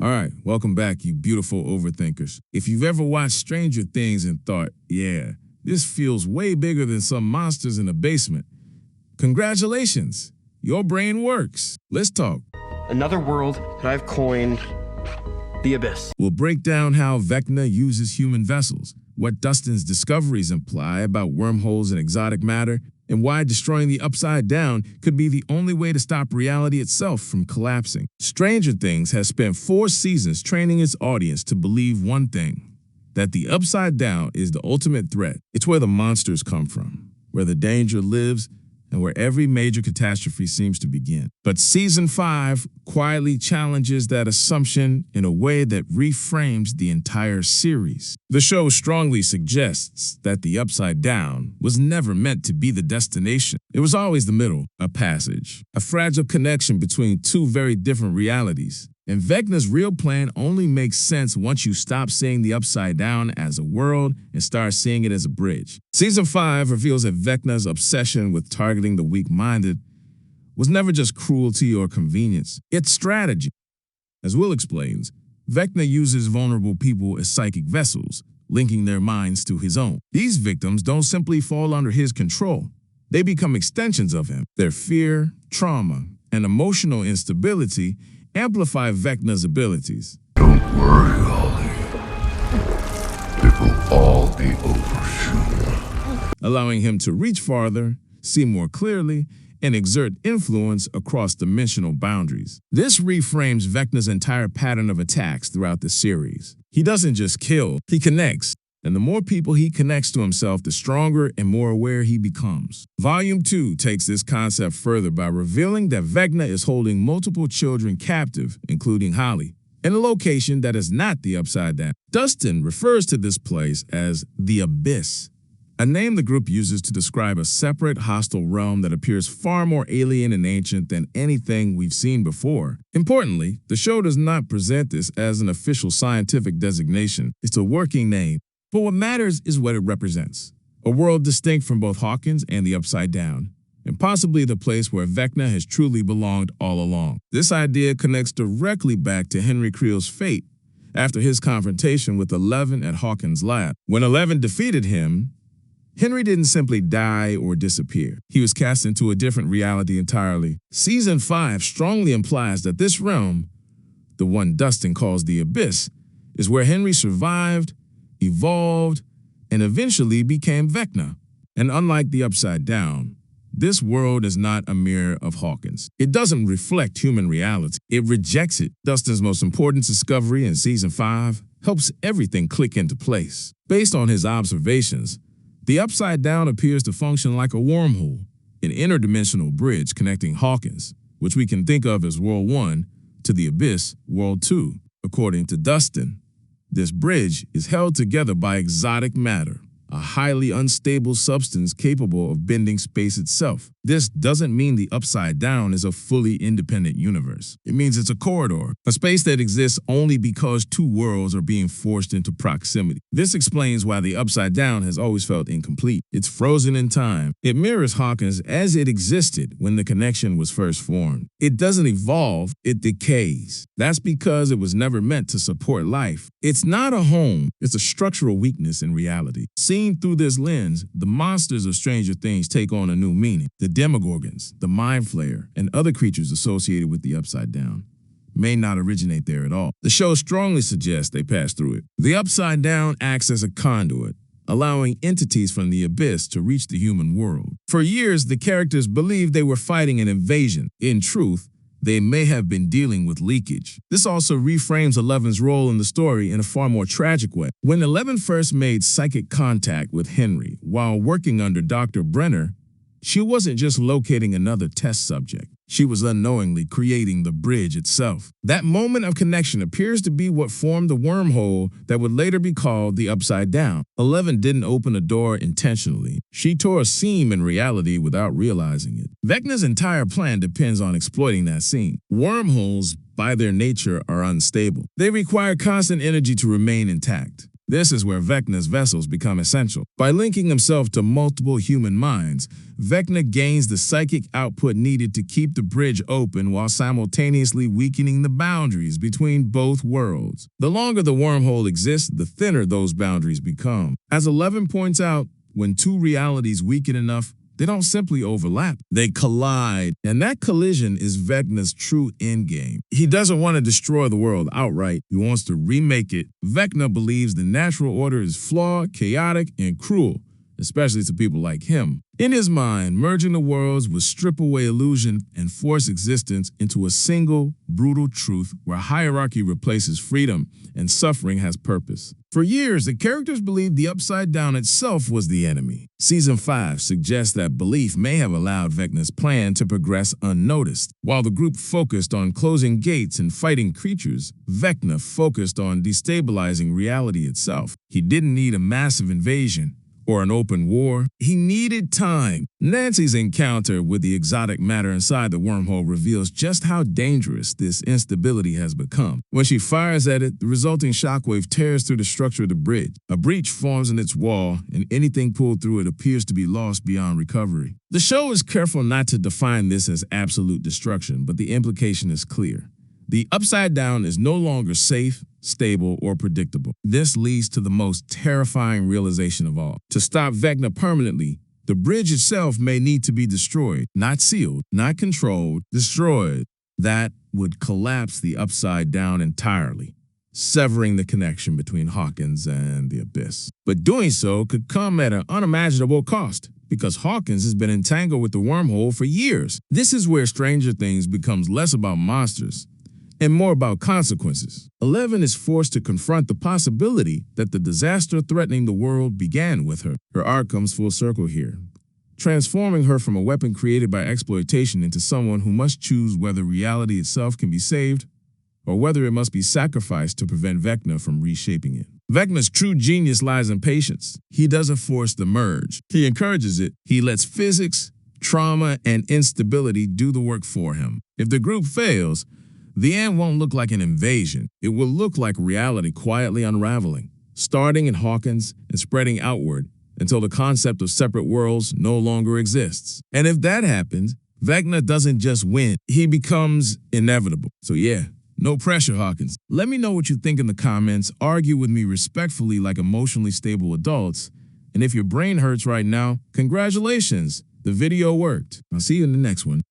All right, welcome back, you beautiful overthinkers. If you've ever watched Stranger Things and thought, yeah, this feels way bigger than some monsters in a basement, congratulations, your brain works. Let's talk. Another world that I've coined the Abyss. We'll break down how Vecna uses human vessels, what Dustin's discoveries imply about wormholes and exotic matter, and why destroying the Upside Down could be the only way to stop reality itself from collapsing. Stranger Things has spent 4 seasons training its audience to believe one thing, that the Upside Down is the ultimate threat. It's where the monsters come from, where the danger lives, and where every major catastrophe seems to begin. But Season 5 quietly challenges that assumption in a way that reframes the entire series. The show strongly suggests that the Upside Down was never meant to be the destination. It was always the middle, a passage, a fragile connection between 2 very different realities. And Vecna's real plan only makes sense once you stop seeing the Upside Down as a world and start seeing it as a bridge. Season 5 reveals that Vecna's obsession with targeting the weak-minded was never just cruelty or convenience. It's strategy. As Will explains, Vecna uses vulnerable people as psychic vessels, linking their minds to his own. These victims don't simply fall under his control. They become extensions of him. Their fear, trauma, and emotional instability amplify Vecna's abilities. Don't worry, Ollie. It will all be over soon. Allowing him to reach farther, see more clearly, and exert influence across dimensional boundaries. This reframes Vecna's entire pattern of attacks throughout the series. He doesn't just kill, he connects. And the more people he connects to himself, the stronger and more aware he becomes. Volume 2 takes this concept further by revealing that Vecna is holding multiple children captive, including Holly, in a location that is not the Upside Down. Dustin refers to this place as the Abyss, a name the group uses to describe a separate, hostile realm that appears far more alien and ancient than anything we've seen before. Importantly, the show does not present this as an official scientific designation. It's a working name. But what matters is what it represents. A world distinct from both Hawkins and the Upside Down, and possibly the place where Vecna has truly belonged all along. This idea connects directly back to Henry Creel's fate after his confrontation with Eleven at Hawkins' lab. When Eleven defeated him, Henry didn't simply die or disappear. He was cast into a different reality entirely. Season 5 strongly implies that this realm, the one Dustin calls the Abyss, is where Henry survived, evolved, and eventually became Vecna. And unlike the Upside Down, this world is not a mirror of Hawkins. It doesn't reflect human reality. It rejects it. Dustin's most important discovery in Season 5 helps everything click into place. Based on his observations, the Upside Down appears to function like a wormhole, an interdimensional bridge connecting Hawkins, which we can think of as World 1, to the Abyss, World 2. According to Dustin, this bridge is held together by exotic matter, a highly unstable substance capable of bending space itself. This doesn't mean the Upside Down is a fully independent universe. It means it's a corridor, a space that exists only because 2 worlds are being forced into proximity. This explains why the Upside Down has always felt incomplete. It's frozen in time. It mirrors Hawkins as it existed when the connection was first formed. It doesn't evolve, it decays. That's because it was never meant to support life. It's not a home, it's a structural weakness in reality. Seen through this lens, the monsters of Stranger Things take on a new meaning. The Demogorgons, the Mind Flayer, and other creatures associated with the Upside Down may not originate there at all. The show strongly suggests they pass through it. The Upside Down acts as a conduit, allowing entities from the Abyss to reach the human world. For years, the characters believed they were fighting an invasion. In truth, they may have been dealing with leakage. This also reframes Eleven's role in the story in a far more tragic way. When Eleven first made psychic contact with Henry while working under Dr. Brenner, she wasn't just locating another test subject. She was unknowingly creating the bridge itself. That moment of connection appears to be what formed the wormhole that would later be called the Upside Down. Eleven didn't open a door intentionally. She tore a seam in reality without realizing it. Vecna's entire plan depends on exploiting that seam. Wormholes, by their nature, are unstable. They require constant energy to remain intact. This is where Vecna's vessels become essential. By linking himself to multiple human minds, Vecna gains the psychic output needed to keep the bridge open while simultaneously weakening the boundaries between both worlds. The longer the wormhole exists, the thinner those boundaries become. As 11 points out, when two realities weaken enough, they don't simply overlap, they collide. And that collision is Vecna's true endgame. He doesn't want to destroy the world outright, he wants to remake it. Vecna believes the natural order is flawed, chaotic, and cruel, especially to people like him. In his mind, merging the worlds would strip away illusion and force existence into a single, brutal truth where hierarchy replaces freedom and suffering has purpose. For years, the characters believed the Upside Down itself was the enemy. Season 5 suggests that belief may have allowed Vecna's plan to progress unnoticed. While the group focused on closing gates and fighting creatures, Vecna focused on destabilizing reality itself. He didn't need a massive invasion or an open war. He needed time. Nancy's encounter with the exotic matter inside the wormhole reveals just how dangerous this instability has become. When she fires at it, the resulting shockwave tears through the structure of the bridge. A breach forms in its wall, and anything pulled through it appears to be lost beyond recovery. The show is careful not to define this as absolute destruction, but the implication is clear. The Upside Down is no longer safe, stable, or predictable. This leads to the most terrifying realization of all. To stop Vecna permanently, the bridge itself may need to be destroyed, not sealed, not controlled, destroyed. That would collapse the Upside Down entirely, severing the connection between Hawkins and the Abyss. But doing so could come at an unimaginable cost, because Hawkins has been entangled with the wormhole for years. This is where Stranger Things becomes less about monsters and more about consequences. 11 is forced to confront the possibility that the disaster threatening the world began with her. Her arc comes full circle here, transforming her from a weapon created by exploitation into someone who must choose whether reality itself can be saved or whether it must be sacrificed to prevent Vecna from reshaping it. Vecna's true genius lies in patience. He doesn't force the merge. He encourages it. He lets physics, trauma, and instability do the work for him. If the group fails, the end won't look like an invasion. It will look like reality quietly unraveling, starting in Hawkins and spreading outward until the concept of separate worlds no longer exists. And if that happens, Vecna doesn't just win, he becomes inevitable. So yeah, no pressure, Hawkins. Let me know what you think in the comments. Argue with me respectfully like emotionally stable adults. And if your brain hurts right now, congratulations, the video worked. I'll see you in the next one.